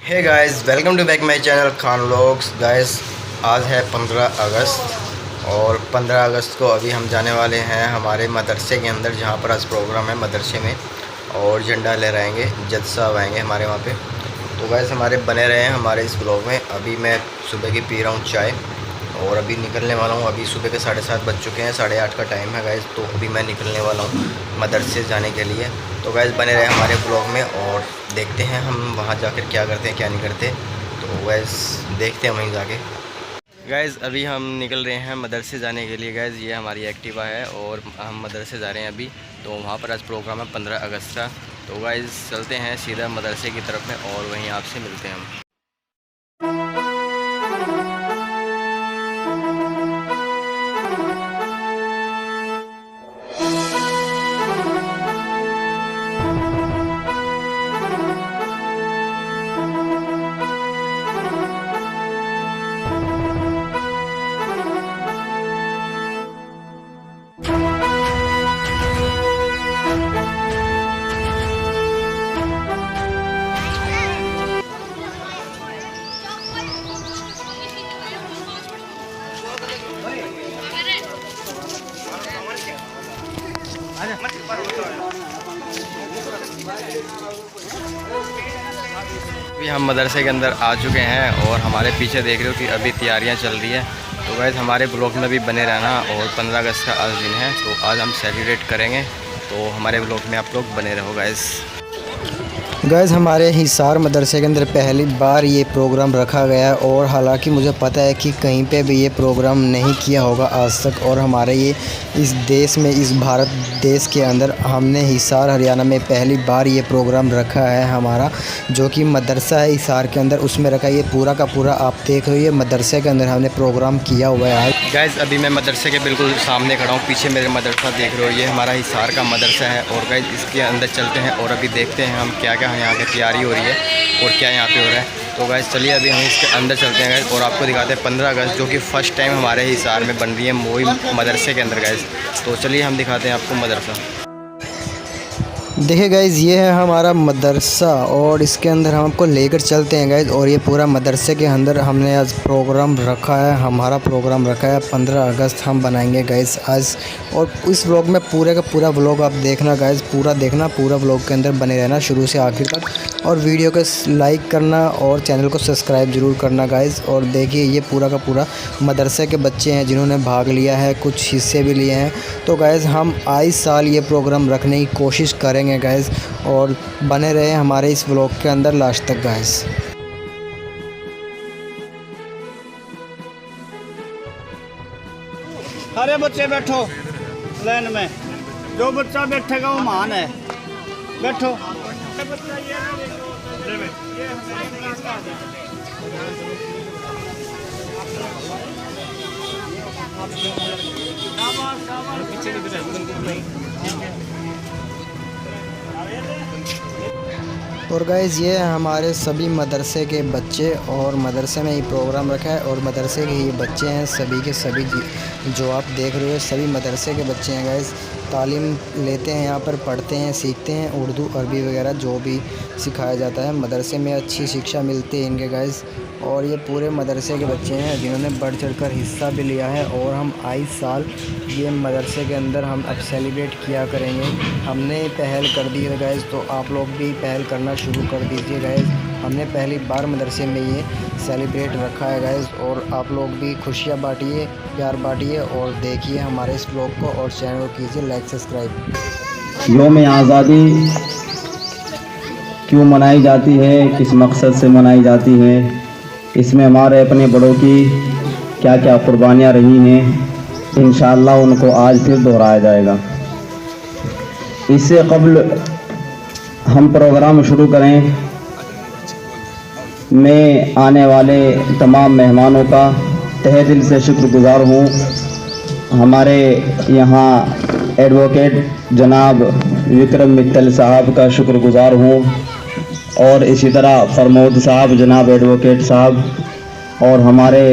Hey guys, welcome to back my channel Khan vlogs. Guys, आज है 15 अगस्त और 15 अगस्त को अभी हम जाने वाले हैं हमारे मदरसे के अंदर, जहाँ पर आज प्रोग्राम है मदरसे में और झंडा लहराएंगे। जज साहब आएंगे हमारे वहाँ पे। तो गाइस, हमारे बने रहे हैं हमारे इस ब्लॉग में। अभी मैं सुबह की पी रहा हूँ चाय और अभी निकलने वाला हूँ। अभी सुबह के 7:30 बज चुके हैं, 8:30 का टाइम है गाइस। तो अभी मैं निकलने वाला हूँ मदरसे जाने के लिए। तो गाइस, बने रहे हमारे ब्लॉग में और देखते हैं हम वहाँ जाकर क्या करते हैं क्या नहीं करते। तो गाइस, देखते हैं वहीं जाके। गाइस, अभी हम निकल रहे हैं मदरसे जाने के लिए। गाइस, ये हमारी एक्टिवा है और हम मदरसे जा रहे हैं अभी। तो वहाँ पर आज प्रोग्राम है 15 अगस्त का। तो गाइस, चलते हैं सीधा मदरसे की तरफ में और वहीं आपसे मिलते हैं हम। अभी हम मदरसे के अंदर आ चुके हैं और हमारे पीछे देख रहे हो कि अभी तैयारियां चल रही है। तो गाइस, हमारे ब्लॉग में भी बने रहना। और 15 अगस्त का आज दिन है, तो आज हम सेलिब्रेट करेंगे। तो हमारे ब्लॉग में आप लोग बने रहो गाइस। गाइस, हमारे हिसार मदरसे के अंदर पहली बार ये प्रोग्राम रखा गया है और हालांकि मुझे पता है कि कहीं पे भी ये प्रोग्राम नहीं किया होगा आज तक। और हमारे ये इस देश में, इस भारत देश के अंदर हमने हिसार हरियाणा में पहली बार ये प्रोग्राम रखा है हमारा, जो कि मदरसा है हिसार के अंदर, उसमें रखा है। ये पूरा का पूरा आप देख रहे हो, ये मदरसे के अंदर हमने प्रोग्राम किया हुआ है आज। गाइस, अभी मैं मदरसे के बिल्कुल सामने खड़ा हूँ। पीछे मेरे मदरसा देख रहे हो, ये हमारा हिसार का मदरसा है। और गाइस, इसके अंदर चलते हैं और अभी देखते हैं हम क्या क्या यहाँ पे तैयारी हो रही है और क्या यहाँ पे हो रहा है। तो गाइस, चलिए अभी हम इसके अंदर चलते हैं गाइस और आपको दिखाते हैं 15 अगस्त, जो कि फ़र्स्ट टाइम हमारे हिसार में बन रही है मोई मदरसे के अंदर गाइस। तो चलिए हम दिखाते हैं आपको मदरसा। देखिए गाइज़, ये है हमारा मदरसा और इसके अंदर हम आपको लेकर चलते हैं गाइज़। और ये पूरा मदरसे के अंदर हमने आज प्रोग्राम रखा है, हमारा प्रोग्राम रखा है 15 अगस्त हम बनाएंगे गाइज़ आज। और इस व्लॉग में पूरे का पूरा व्लॉग आप देखना गाइज़, पूरा देखना, पूरा व्लॉग के अंदर बने रहना शुरू से आखिर तक। और वीडियो को लाइक करना और चैनल को सब्सक्राइब ज़रूर करना गाइज़। और देखिए, ये पूरा का पूरा मदरसे के बच्चे हैं जिन्होंने भाग लिया है, कुछ हिस्से भी लिए हैं। तो गाइज़, हम आए साल ये प्रोग्राम रखने की कोशिश करेंगे गाइज़ और बने रहे हमारे इस व्लॉग के अंदर लास्ट तक गाइज़। सारे बच्चे बैठो लाइन में, जो बच्चा बैठेगा वो महान है। बैठो। और गाइज़, ये हमारे सभी मदरसे के बच्चे और मदरसे में ही प्रोग्राम रखा है और मदरसे के ही बच्चे हैं सभी के सभी। जो आप देख रहे हो सभी मदरसे के बच्चे हैं गाइज़। तालीम लेते हैं, यहाँ पर पढ़ते हैं, सीखते हैं उर्दू अरबी वगैरह जो भी सिखाया जाता है मदरसे में। अच्छी शिक्षा मिलती है इनके गाइज़। और ये पूरे मदरसे के बच्चे हैं जिन्होंने बढ़ चढ़कर हिस्सा भी लिया है। और हम आए साल ये मदरसे के अंदर हम अब सेलिब्रेट किया करेंगे। हमने पहल कर दी है गाइज़, तो आप लोग भी पहल करना शुरू कर दीजिए गाइज़। हमने पहली बार मदरसे में ये सेलिब्रेट रखा है गाइज़। और आप लोग भी खुशियाँ बांटिए, प्यार बांटिए और देखिए हमारे इस ब्लॉग को और चैनल को कीजिए लाइक सब्सक्राइब। यौम आज़ादी क्यों मनाई जाती है, किस मकसद से मनाई जाती है, इसमें हमारे अपने बड़ों की क्या क्या कुर्बानियाँ रही हैं, इंशाअल्लाह उनको आज फिर दोहराया जाएगा। इससे कबल हम प्रोग्राम शुरू करें, मैं आने वाले तमाम मेहमानों का तहे दिल से शुक्रगुजार हूँ। हमारे यहाँ एडवोकेट जनाब विक्रम मित्तल साहब का शुक्रगुजार हूँ और इसी तरह प्रमोद साहब, जनाब एडवोकेट साहब, और हमारे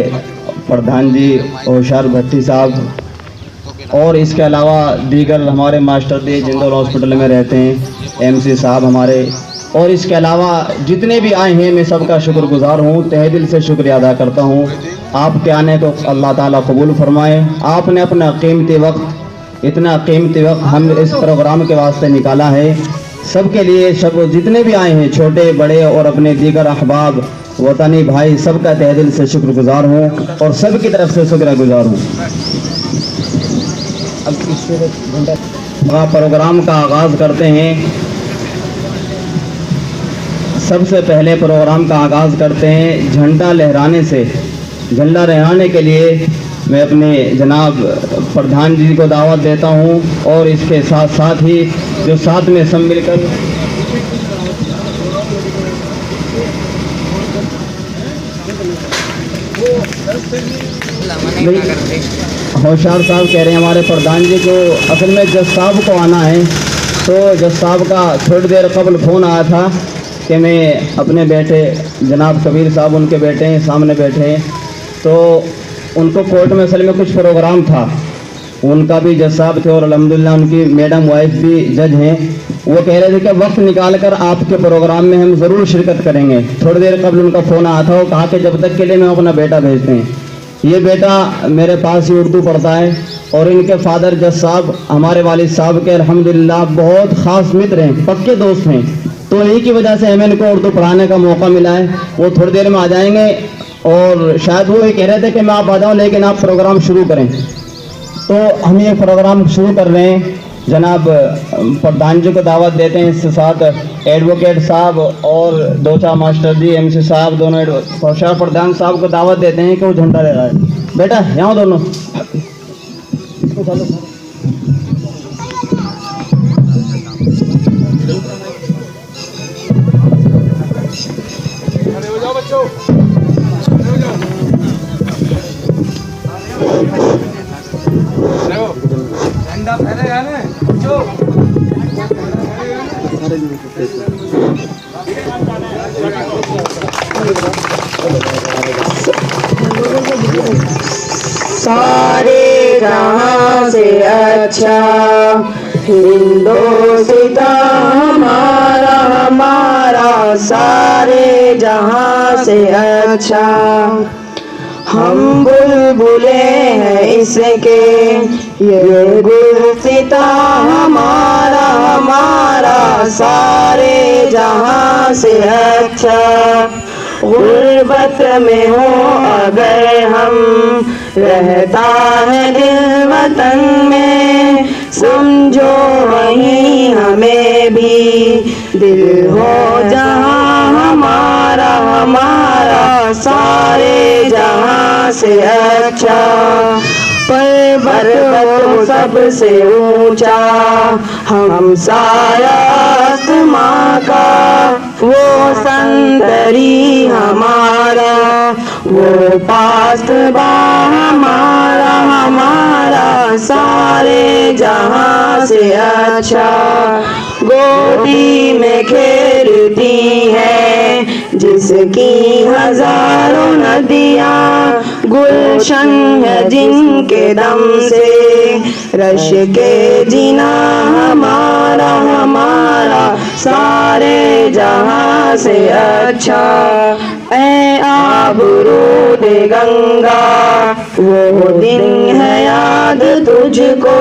प्रधान जी होशियार भट्टी साहब, और इसके अलावा दीगर हमारे मास्टर दी जिंदल हॉस्पिटल में रहते हैं एमसी साहब हमारे, और इसके अलावा जितने भी आए हैं मैं सबका शुक्रगुजार हूँ, तहे दिल से शुक्रिया अदा करता हूँ। आपके आने को अल्लाह ताला कबूल फरमाए। आपने अपना कीमती वक्त, इतना कीमती वक्त हम इस प्रोग्राम के वास्ते निकाला है। सबके लिए, सब जितने भी आए हैं, छोटे बड़े और अपने दीगर अहबाब वतनी भाई, सबका तहे दिल से शुक्रगुजार हूँ और सबकी तरफ से शुक्रगुजार हूँ। अब प्रोग्राम का आगाज़ करते हैं। सबसे पहले प्रोग्राम का आगाज़ करते हैं झंडा लहराने से। झंडा लहराने के लिए मैं अपने जनाब प्रधान जी को दावत देता हूं और इसके साथ साथ ही जो साथ में सब मिलकर होशियार साहब कह रहे हैं हमारे प्रधान जी को, असल में जज साहब को आना है। तो जज साहब का थोड़ी देर कबल फ़ोन आया था कि मैं अपने बेटे जनाब कबीर साहब, उनके बेटे हैं, सामने बैठे हैं, तो उनको कोर्ट में असल में कुछ प्रोग्राम था, उनका भी जज साहब थे और अल्हम्दुलिल्लाह उनकी मैडम वाइफ भी जज हैं। वो कह रहे थे कि वक्त निकाल कर आपके प्रोग्राम में हम ज़रूर शिरकत करेंगे। थोड़ी देर कबल उनका फ़ोन आया था, वो कहा कि जब तक के लिए मैं अपना बेटा भेजते हैं। ये बेटा मेरे पास ही उर्दू पढ़ता है और इनके फादर जज साहब हमारे वालिद साहब के अल्हम्दुलिल्लाह बहुत ख़ास मित्र हैं, पक्के दोस्त हैं। तो यही की वजह से हमें इनको उर्दू पढ़ाने का मौका मिला है। वो थोड़ी देर में आ जाएंगे और शायद वो ये कह रहे थे कि मैं आप आ जाऊँ लेकिन आप प्रोग्राम शुरू करें। तो हम ये प्रोग्राम शुरू कर रहे हैं। जनाब प्रधान जी को दावत देते हैं, इसके साथ एडवोकेट साहब और दो चार मास्टर जी, एमसी साहब, दोनों होशियार प्रधान साहब को दावत देते हैं कि वो झंडा ले रहा है। बेटा यहाँ दोनों झंडा फहरेगा ना जो सारे जहां से अच्छा हिंदोस्तां हमारा हमारा, सारे जहां से अच्छा। हम बुलबुले हैं इसके, ये गुलसिता हमारा हमारा, सारे जहां से अच्छा। गुर्बत में हो अगर हम, रहता है दिल वतन में, समझो वहीं हमें भी दिल हो जहां हमारा हमारा, सारे जहां से अच्छा। पर्वत हो सबसे ऊंचा, हम साया आसमां का, वो संदरी हमारा, वो पासबा हमारा हमारा, सारे जहां से अच्छा। गोदी में खेलती है जिसकी हजारों नदियाँ, गुलशन है जिनके दम से, रश के जीना हमारा हमारा, सारे जहां से अच्छा। ऐ आबरूद गंगा, वो दिन है याद तुझको,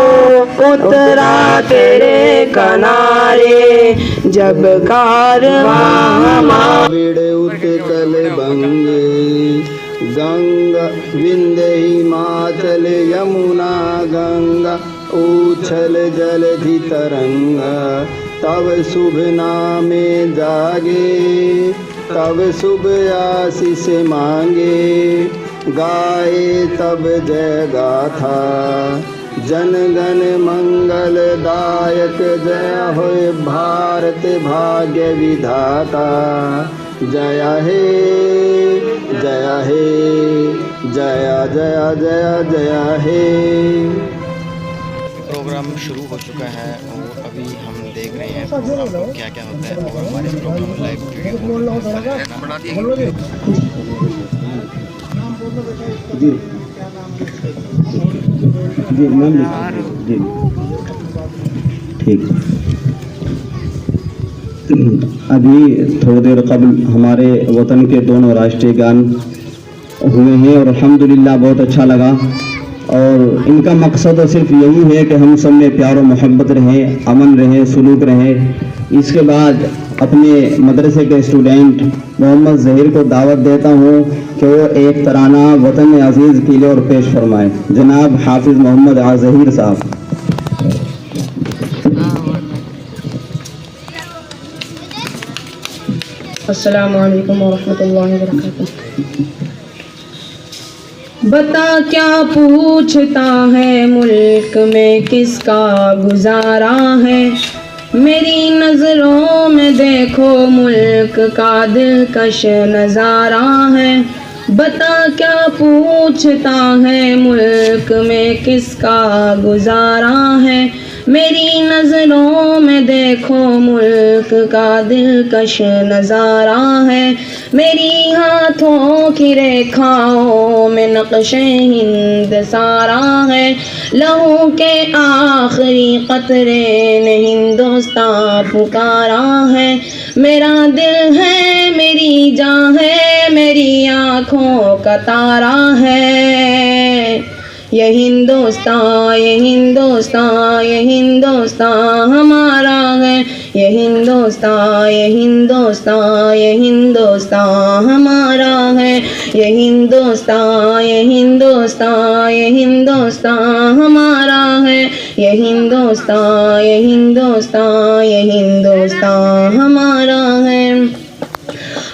उतरा तेरे किनारे जब कारवां हमारे। उत्कल बंगे गंगा विंध्य हिमाचल यमुना गंगा, उछल जलधि तरंगा, तब शुभ नामे जागे, तब शुभ आशीष मांगे, गाए तब जय गाथा, जनगण मंगल दायक, जय होय भारत भाग्य विधाता, जय हे जय हे जय जय जय जय हे। प्रोग्राम शुरू हो चुका है और अभी हम देख रहे हैं प्रोग्राम में क्या क्या होता है और हमारे प्रोग्राम में लाइव वीडियो जी जी मैम जी ठीक। अभी थोड़ी देर कबल हमारे वतन के दोनों राष्ट्रीय गान हुए हैं और अल्हम्दुलिल्लाह बहुत अच्छा लगा। और इनका मकसद सिर्फ यही है कि हम सब में प्यार और मोहब्बत रहें, अमन रहे, सुलूक रहे। इसके बाद अपने मदरसे के स्टूडेंट मोहम्मद ज़हीर को दावत देता हूँ कि वो एक तराना वतन अजीज़ के लिए और पेश फरमाएँ। जनाब हाफिज़ मोहम्मद ज़हीर साहब। अस्सलामु अलैकुम वरहमतुल्लाहि वबरकातुहू। बता क्या पूछता है मुल्क में किसका गुजारा है, मेरी नज़रों में देखो मुल्क का दिलकश नज़ारा है। बता क्या पूछता है मुल्क में किसका गुजारा है, मेरी नज़रों में देखो मुल्क का दिलकश नज़ारा है। मेरी हाथों की रेखाओं में नक्शे हिंद सारा है, लहू के आखिरी कतरे ने हिंदुस्तान पुकारा है। मेरा दिल है, मेरी जान है, मेरी आँखों का तारा है। ये हिंदुस्तान, ये हिंदुस्तान, ये हिंदुस्तान हमारा है। ये हिंदुस्तान, ये हिंदुस्तान, ये हिंदुस्तान हमारा है। ये हिंदुस्तान, ये हिंदुस्तान, ये हिंदुस्तान हमारा है। ये हिंदुस्तान, ये हिंदुस्तान, ये हिंदुस्तान हमारा है।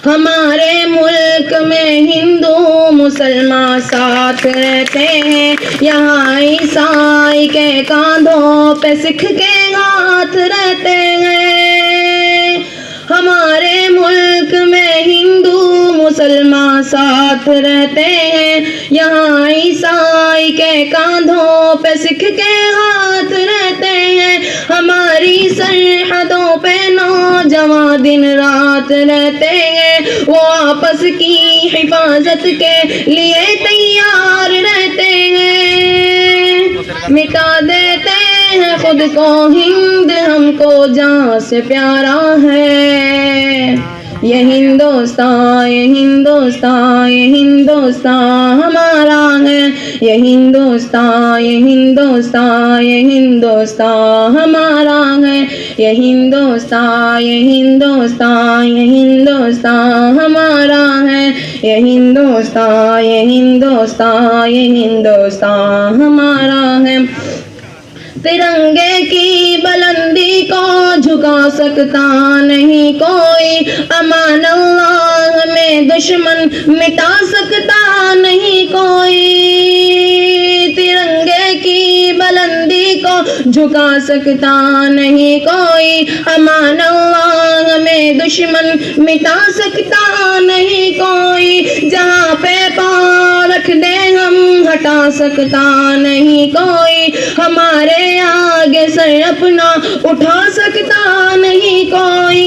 हमारे मुल्क में हिंदू मुसलमान साथ रहते हैं, यहाँ ईसाई के कांधों पे सिख के हाथ रहते हैं। हमारे मुल्क में हिंदू मुसलमान साथ रहते हैं, यहाँ ईसाई के कांधों पे सिख के हाथ रहते हैं। हमारी सरहदों पे नौजवान दिन रात रहते हैं, वो आपस की हिफाजत के लिए तैयार रहते हैं। मिटा देते हैं खुद को हिंद, हमको जान से प्यारा है। ये हिंदुस्तान, ये हिंदुस्तान, ये हिंदुस्तान हमारा है। ये हिंदुस्तान, ये हिंदुस्तान, ये हिंदुस्तान हमारा है। ये हिंदुस्तान, ये हिंदुस्तान, ये हिंदुस्तान हमारा है। ये हिंदुस्तान, ये हिंदुस्तान, ये हिंदुस्तान हमारा है। तिरंगे की बुलंदी को झुका सकता नहीं कोई, अमान अल्लाह में दुश्मन मिटा सकता नहीं कोई। तिरंगे की बुलंदी को झुका सकता नहीं कोई, अमान अल्लाह में दुश्मन मिटा सकता नहीं कोई। जहाँ पे पाँव रख दे हम हटा सकता नहीं कोई, हमारे आगे सर अपना उठा सकता नहीं कोई।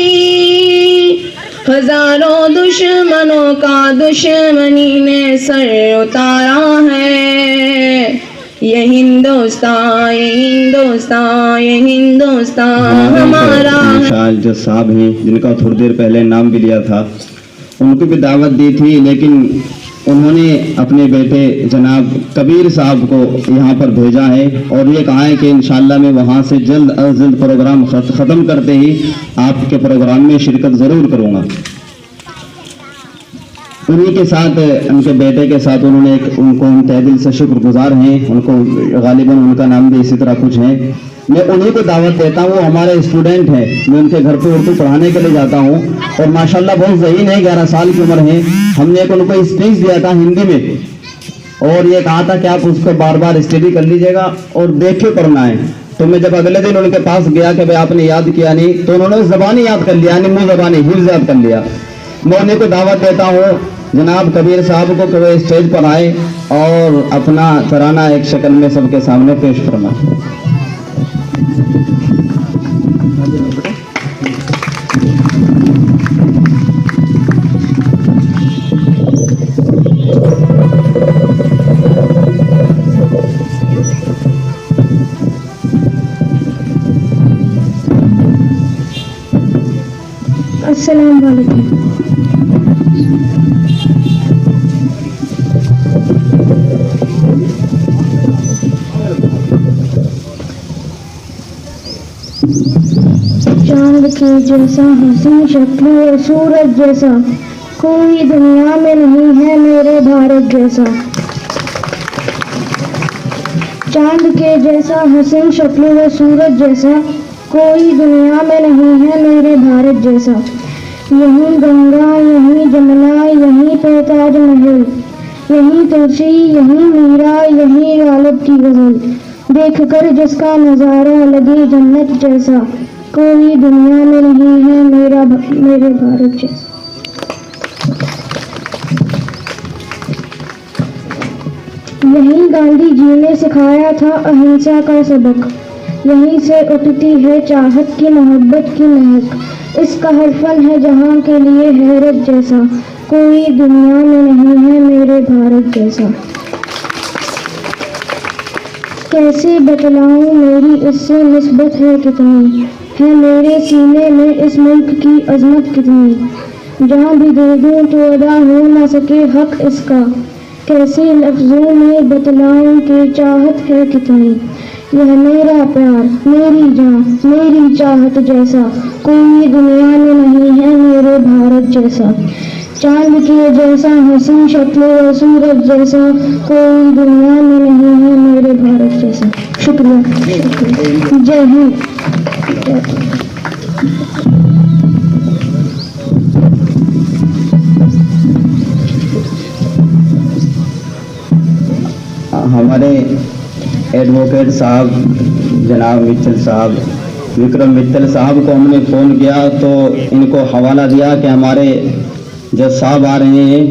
हजारों दुश्मनों का दुश्मनी ने सर उतारा है। ये हिंदुस्तान, ये हिंदुस्तान, ये हिंदुस्तान हमारा है। जो साहब हैं जिनका थोड़ी देर पहले नाम भी लिया था, उनको भी दावत दी थी, लेकिन उन्होंने अपने बेटे जनाब कबीर साहब को यहाँ पर भेजा है और ये कहा है कि इंशाल्लाह मैं वहाँ से जल्द अज जल्द प्रोग्राम ख़त्म करते ही आपके प्रोग्राम में शिरकत ज़रूर करूँगा। उन्हीं के साथ, उनके बेटे के साथ उन्होंने उनको हम तहे दिल से शुक्रगुजार हैं। उनको गालिबन उनका नाम भी इसी तरह कुछ है। मैं उन्हीं को दावत देता हूँ, हमारे स्टूडेंट हैं, मैं उनके घर पे उर्दू पढ़ाने के लिए जाता हूँ और माशाल्लाह बहुत ज़हीन है, 11 साल की उम्र है। हमने एक उनको स्पीच दिया था हिंदी में और ये कहा था कि आप उसको बार बार स्टडी कर लीजिएगा और देख के पढ़ना है। तो मैं जब अगले दिन उनके पास गया कि भाई आपने याद किया नहीं, तो उन्होंने ज़बानी याद कर लिया, यानी मुँह ज़बानी हिफ्ज़ याद कर लिया। मैं उन्हीं को दावत देता हूँ जनाब कबीर साहब को कि वो स्टेज पर आए और अपना तराना एक शक्ल में सबके सामने पेश फरमाए। चांद के जैसा हसीन शक्ल और सूरज जैसा कोई दुनिया में नहीं है मेरे भारत जैसा। चांद के जैसा हसीन शक्ल और सूरज जैसा कोई दुनिया में नहीं है मेरे भारत जैसा। यहीं गंगा यहीं जमुना यहीं पे ताजमहल, यहीं तुलसी यहीं मीरा यहीं गालिब की गजल। देखकर जिसका नजारा लगे जन्नत जैसा कोई दुनिया में नहीं है मेरे भारत जैसा। यहीं गांधी जी ने सिखाया था अहिंसा का सबक, यहीं से उठती है चाहत की मोहब्बत की महक। इसका हर फन है जहाँ के लिए हैरत जैसा कोई दुनिया में नहीं है मेरे भारत जैसा। कैसे बतलाऊं मेरी इससे निस्बत है कितनी, है मेरे सीने में इस मुल्क की अजमत कितनी। जहाँ भी दे दूं तो अदा हो न सके हक इसका, कैसे लफ्जों में बतलाऊं कि चाहत है कितनी। यह मेरा प्यार मेरी जान मेरी चाहत जैसा कोई दुनिया में नहीं है मेरे भारत जैसा। चांद के जैसा हसीन शक्ल और सूरज जैसा कोई दुनिया में नहीं है मेरे भारत जैसा। शुक्रिया, जय हिंद। हमारे एडवोकेट साहब जनाब मित्तल साहब विक्रम मित्तल साहब को हमने फ़ोन किया तो इनको हवाला दिया कि हमारे जज साहब आ रहे हैं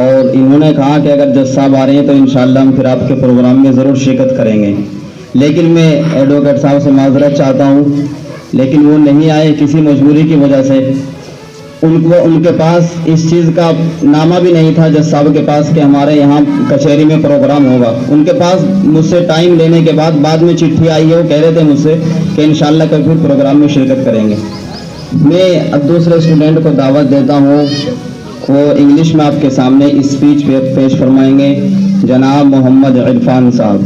और इन्होंने कहा कि अगर जज साहब आ रहे हैं तो इंशाल्लाह हम फिर आपके प्रोग्राम में ज़रूर शिरकत करेंगे। लेकिन मैं एडवोकेट साहब से माजरत चाहता हूँ, लेकिन वो नहीं आए किसी मजबूरी की वजह से। उनके पास इस चीज़ का नामा भी नहीं था जज साहब के पास कि हमारे यहाँ कचहरी में प्रोग्राम होगा। उनके पास मुझसे टाइम लेने के बाद में चिट्ठी आई है, वो कह रहे थे मुझसे कि इंशाल्लाह कल फिर प्रोग्राम में शिरकत करेंगे। मैं अब दूसरे स्टूडेंट को दावत देता हूँ, वो इंग्लिश में आपके सामने स्पीच पेश फरमाएंगे, जनाब मोहम्मद इरफान साहब।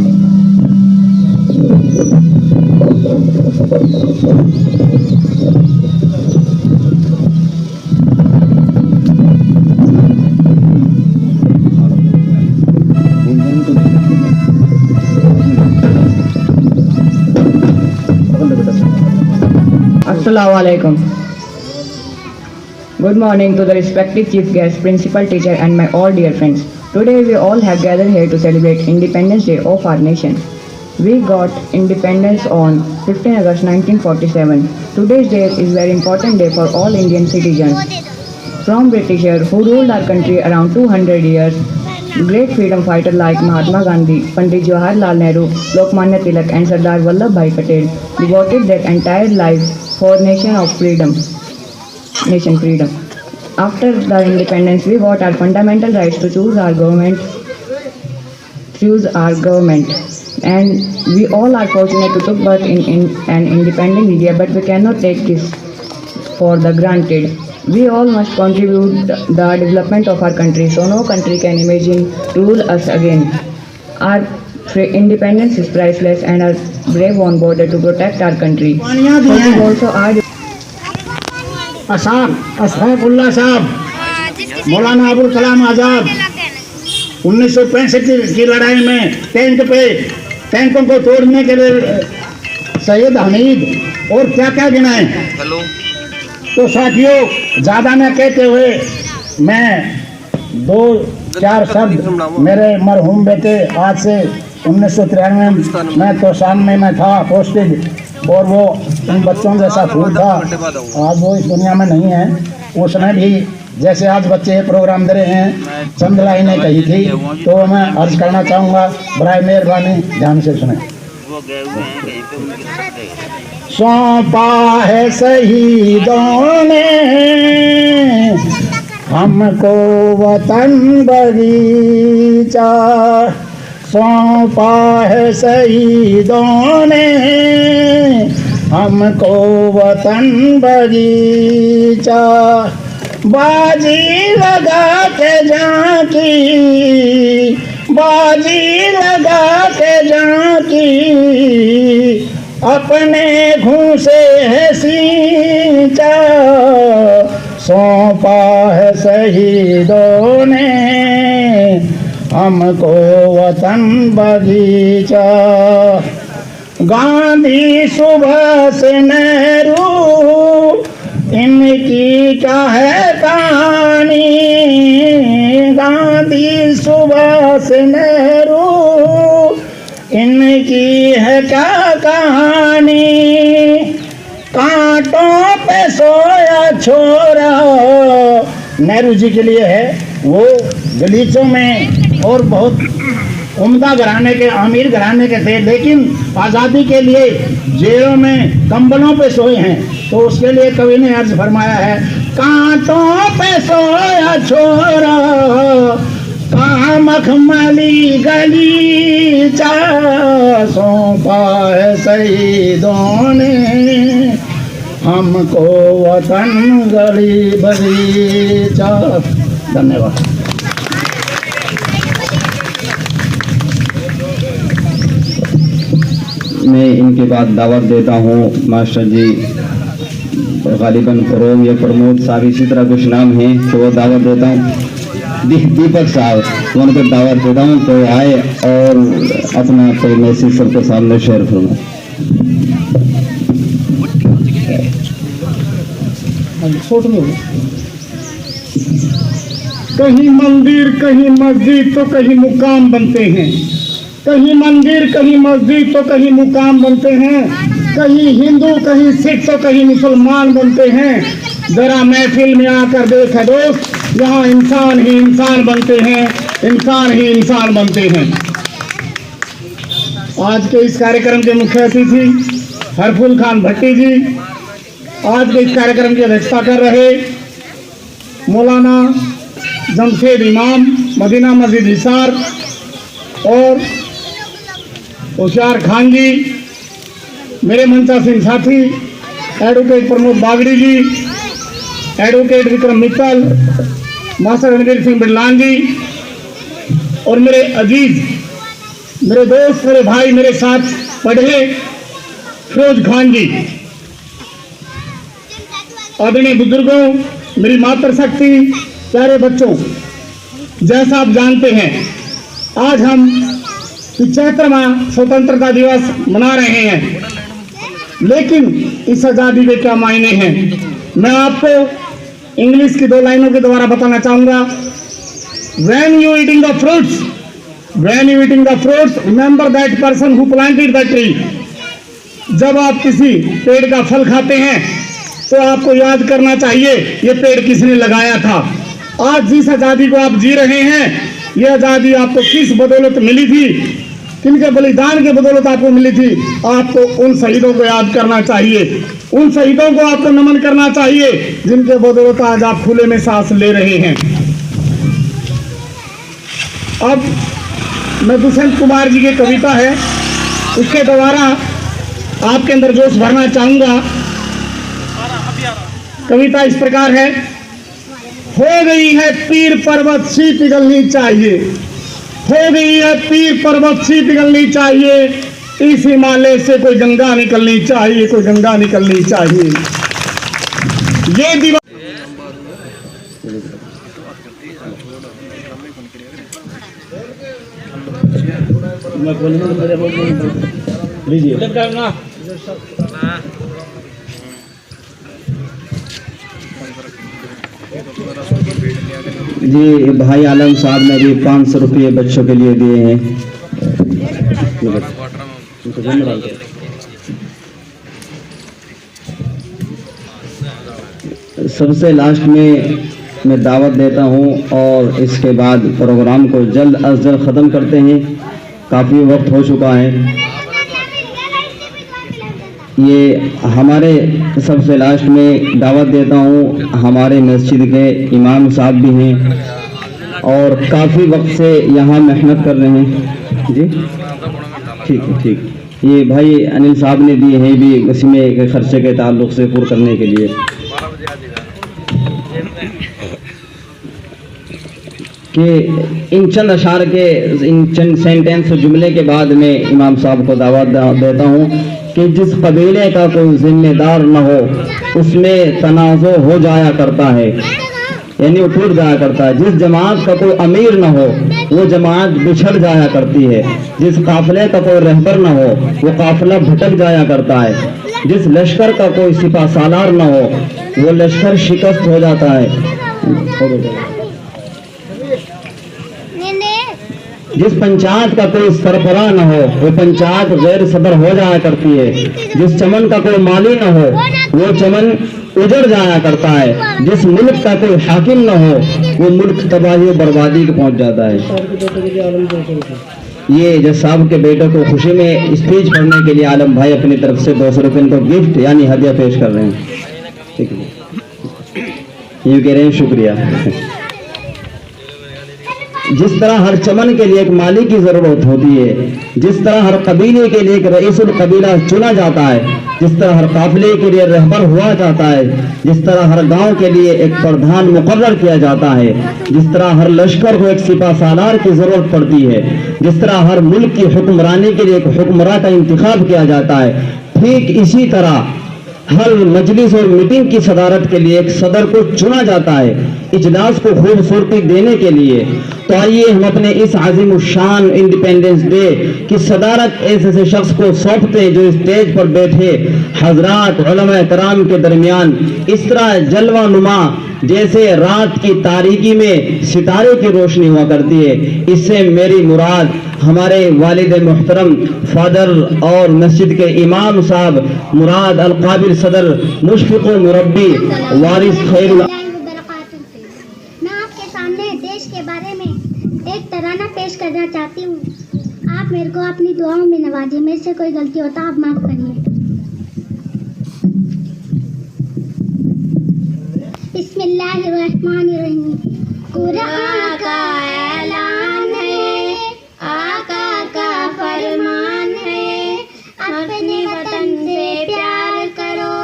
Assalamu alaikum. Good morning to the respected chief guest, principal teacher and my all dear friends. Today we all have gathered here to celebrate Independence Day of our nation. We got independence on 15 August 1947. Today's day is very important day for all Indian citizens. From Britishers who ruled our country around 200 years, great freedom fighters like Mahatma Gandhi, Pandit Jawaharlal Nehru, Lokmanya Tilak and Sardar Vallabhbhai Patel devoted their entire life for nation freedom. After the independence, we got our fundamental rights to choose our government, and we all are fortunate to take birth in an independent India, but we cannot take this for the granted. We all must contribute the development of our country, so no country can imagine to rule us again. Our independence is priceless and our brave on border to protect our country. Also our Ashfaqullah साहब, मौलाना अबुल कलाम आज़ाद 1965 की लड़ाई में टैंकों को तोड़ने के लिए सैयद हमीद और क्या क्या गिनाए। तो साथियों, ज़्यादा न कहते हुए मैं 2-4 शब्द मेरे मरहूम बेटे आज से 1993 में तो सामने में था पोस्टेड और वो उन बच्चों जैसा फूल था। आज वो इस दुनिया में नहीं है। उसने भी जैसे आज बच्चे प्रोग्राम दे रहे हैं चंद लाइनें कही थी, तो मैं अर्ज करना चाहूँगा, बराए मेहरबानी ध्यान से सुने। सौंपा है शहीदों ने हमको वतन बगीचा, सौंपा है शहीदों ने हमको वतन बगीचा, बाजी लगा के झांकी, बाजी लगा के झांकी, अपने घूंसे है सींचा, सौंपा है शहीदों ने हमको वतन बगीचा। गांधी सुभाष नेहरू इनकी क्या है कहानी, गांधी सुभाष नेहरू इनकी है क्या कहानी। कांटों पे सोया छोरा, नेहरू जी के लिए है, वो गलीचों में और बहुत उम्दा घराने के, अमीर घराने के थे, लेकिन आज़ादी के लिए जेलों में कंबलों पे सोए हैं। तो उसके लिए कवि ने अर्ज फरमाया है, कांटों पे सोया छोरा, कहाँ मखमली गलीचा, सौंपा है शहीदों ने हमको वतन गली बगीचा। धन्यवाद। मैं इनके बाद दावत देता हूँ मास्टर जी गालिबन फरोग या प्रमोद साहब, इसी तरह कुछ नाम हैं तो वो दावत देता हूँ। दीपक साहब उनको दावत देता हूँ तो आए और अपना कोई मैसेज सबके सामने शेयर फरमाए। कहीं मंदिर कहीं मस्जिद तो कहीं मुकाम बनते हैं, कहीं मंदिर कहीं मस्जिद तो कहीं मुकाम बनते हैं, कहीं हिंदू कहीं सिख तो कहीं मुसलमान बनते हैं। जरा महफिल में आकर देखा दोस्त, यहाँ इंसान ही इंसान बनते हैं, इंसान ही इंसान बनते हैं। आज के इस कार्यक्रम के मुख्य अतिथि हरफुल खान भट्टी जी, आज के इस कार्यक्रम की अध्यक्षता कर रहे मौलाना जमशेद इमाम मदीना मस्जिद हिसार और होशियार खान जी, मेरे मंचासीन साथी एडवोकेट प्रमोद बागड़ी जी, एडवोकेट विक्रम मित्तल, मास्टर रणवीर सिंह बिरलान जी और मेरे अजीज, मेरे दोस्त, मेरे भाई, मेरे साथ पढ़े फिरोज खान जी, आदरणीय बुजुर्गों, मेरी मातृशक्ति, प्यारे बच्चों, जैसा आप जानते हैं आज हम 75वां स्वतंत्रता दिवस मना रहे हैं, लेकिन इस आज़ादी के क्या मायने हैं मैं आपको इंग्लिश की 2 लाइनों के द्वारा बताना चाहूँगा। When you eating the fruits, when you eating the fruits, remember that person who planted the tree. जब आप किसी पेड़ का फल खाते हैं तो आपको याद करना चाहिए ये पेड़ किसने लगाया था। आज जिस आज़ादी को आप जी रहे हैं, ये आज़ादी आपको किस बदौलत मिली थी, किनके बलिदान के बदौलत आपको मिली थी। आपको उन शहीदों को याद करना चाहिए, उन शहीदों को आपको नमन करना चाहिए जिनके बदौलत आज आप खुले में सांस ले रहे हैं। अब मैं दुष्यंत कुमार जी की कविता है, उसके द्वारा आपके अंदर जोश भरना चाहूंगा। कविता इस प्रकार है, हो गई है पीर पर्वत सी पिघलनी चाहिए, हो गई है पीर पर्वत सी पिघलनी चाहिए, इस हिमालय से कोई गंगा निकलनी चाहिए, कोई गंगा निकलनी चाहिए। ये दिवस जी भाई आलम साहब ने भी 500 रुपये बच्चों के लिए दिए हैं। सबसे लास्ट में मैं दावत देता हूं और इसके बाद प्रोग्राम को जल्द अज जल्द ख़त्म करते हैं, काफ़ी वक्त हो चुका है। ये हमारे सबसे लास्ट में दावत देता हूँ, हमारे मस्जिद के इमाम साहब भी हैं और काफ़ी वक्त से यहाँ मेहनत कर रहे हैं। जी ठीक है, ठीक। ये भाई अनिल साहब ने दिए हैं भी उसी में खर्चे के ताल्लुक़ से पूरा करने के लिए। कि इन चंद अशार के, इन चंद सेंटेंस जुमले के बाद में इमाम साहब को दावत देता हूँ कि जिस कबीले का कोई जिम्मेदार न हो उसमें तनाज़ो हो जाया करता है, यानी वो टूट जाया करता है। जिस जमात का कोई अमीर न हो वो जमात बिछड़ जाया करती है। जिस काफिले का कोई रहबर न हो वो काफिला भटक जाया करता है। जिस लश्कर का कोई सिपा सालार न हो वो लश्कर शिकस्त हो जाता है। जिस पंचायत का कोई सरबराह न हो वो पंचायत गैर सदर हो जाया करती है। जिस चमन का कोई माली न हो वो चमन उजड़ जाया करता है। जिस मुल्क का कोई हाकिम न हो वो मुल्क तबाही और बर्बादी को पहुंच जाता है। ये जज साहब के बेटे को खुशी में स्पीच पढ़ने के लिए आलम भाई अपनी तरफ से 200 रुपये को गिफ्ट यानी हदिया पेश कर रहे हैं। ठीक है, यूँ कह रहे हैं शुक्रिया। जिस तरह हर चमन के लिए एक माली की जरूरत होती है, जिस तरह हर कबीले के लिए एक रईसुल कबीला चुना जाता है, जिस तरह हर काफिले के लिए रहबर हुआ जाता है, जिस तरह हर गांव के लिए एक प्रधान मुकर्रर किया जाता है, जिस तरह हर लश्कर को एक सिपा सालार की जरूरत पड़ती है, जिस तरह हर मुल्क की हुक्मरानी के लिए एक हुक्मरान का इंतखाब किया जाता है, ठीक इसी तरह हर मजलिस और मीटिंग की सदारत के लिए एक सदर को चुना जाता है, इजलास को खूबसूरती देने के लिए। तो आइए हम अपने इस आज़िम शान इंडिपेंडेंस डे की सदारत ऐसे शख्स को सौंपते हैं जो स्टेज पर बैठे हजरात उलमा कराम के दरमियान इस तरह जलवा नुमा जैसे रात की तारीकी में सितारे की रोशनी हुआ करती है। इससे मेरी मुराद हमारे वालिद मोहतरम फादर और मस्जिद के इमाम साहब मुराद अल काबिल सदर मुशफिक मुरब्बी वारिस खैरुल। मैं आपके सामने देश के बारे में एक तराना पेश करना चाहती हूँ। आप मेरे को अपनी दुआओं में नवाजिए। मेरे से कोई गलती होता आप माफ करिए। बिस्मिल्लाहिर्रहमानिर्रहीम। कुरान का ऐलान है, आका का फरमान है, अपने वतन से प्यार करो,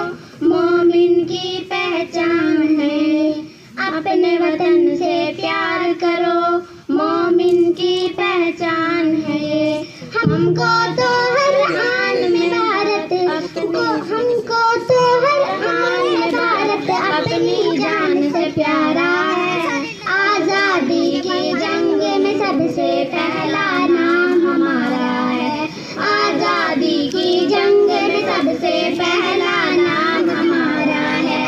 मोमिन की पहचान है। अपने वतन से प्यार करो, मोमिन की पहचान है। हमको तो हर आन में भारत, हमको तो हर आन में भारत अपनी जान से प्यारा है। आजादी की जंग में सबसे पहला नाम हमारा है। आजादी की जंग में सबसे पहला नाम हमारा है।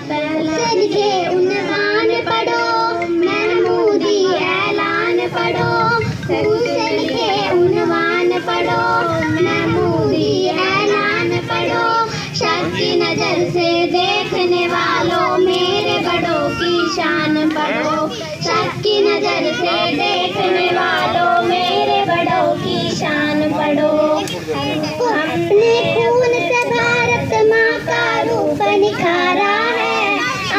सर के उन्वान पढ़ो, महमूदी ऐलान पढ़ो। सर के उन्वान पढ़ो, महमूदी ऐलान पढ़ो। शक की नजर से देखने वालों मेरे बड़ों की शान पढ़ो। शक की नजर से देखने वालों मेरे बड़ों की शान पढ़ो। अपने खून से भारत माँ का रूप निखारा है।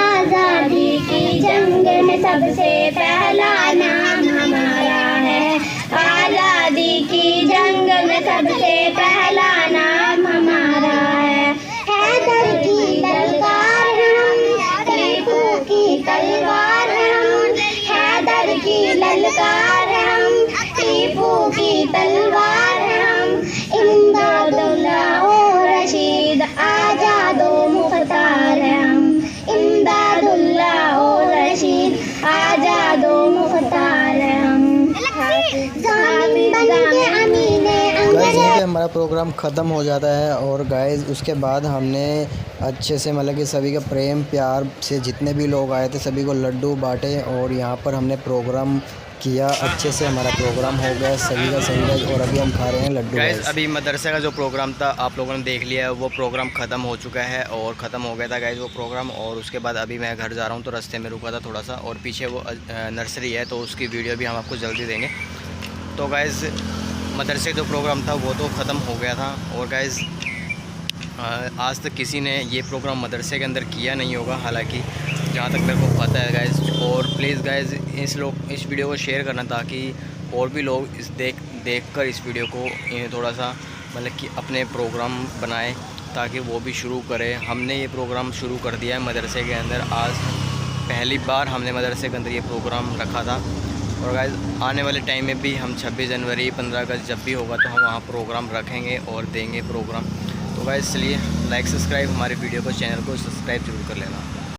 आजादी की जंग में सबसे पहला नाम हमारा है। आजादी की जंग में सबसे पहला नाम हमारा है। हैदर की तलवार हम, टीपू की तलवार हम। हैदर की ललकार हम, टीपू की तलवार हम। इमदादुल्लाह ओ रशीद आजादो मुख्तार हम। इमदादुल्लाह ओ रशीद आजादो मुख्तार हम। जैसे कि हमारा प्रोग्राम ख़त्म हो जाता है और गाइस उसके बाद हमने अच्छे से मतलब कि सभी का प्रेम प्यार से जितने भी लोग आए थे सभी को लड्डू बांटे और यहाँ पर हमने प्रोग्राम किया। अच्छे से हमारा प्रोग्राम हो गया सभी का सही गाइस। और अभी हम खा रहे हैं लड्डू गाइस। अभी मदरसे का जो प्रोग्राम था आप लोगों ने देख लिया है, वो प्रोग्राम ख़त्म हो चुका है और ख़त्म हो गया था गाइस वो प्रोग्राम। और उसके बाद अभी मैं घर जा रहा हूँ तो रास्ते में रुका था थोड़ा सा और पीछे वो नर्सरी है तो उसकी वीडियो भी हम आपको जल्दी देंगे। तो गाइस मदरसे जो प्रोग्राम था वो तो ख़त्म हो गया था और गाइस आज तक किसी ने ये प्रोग्राम मदरसे के अंदर किया नहीं होगा हालांकि जहाँ तक मेरे को पता है गाइस। और प्लीज़ गाइस इस वीडियो को शेयर करना ताकि और भी लोग देखकर इस वीडियो को थोड़ा सा मतलब कि अपने प्रोग्राम बनाएं ताकि वो भी शुरू करें। हमने ये प्रोग्राम शुरू कर दिया है मदरसे के अंदर। आज पहली बार हमने मदरसे के अंदर ये प्रोग्राम रखा था और गाइस आने वाले टाइम में भी हम 26 जनवरी 15 अगस्त जब भी होगा तो हम वहाँ प्रोग्राम रखेंगे और देंगे प्रोग्राम। तो गाइस चलिए लाइक सब्सक्राइब हमारे वीडियो को, चैनल को सब्सक्राइब जरूर कर लेना।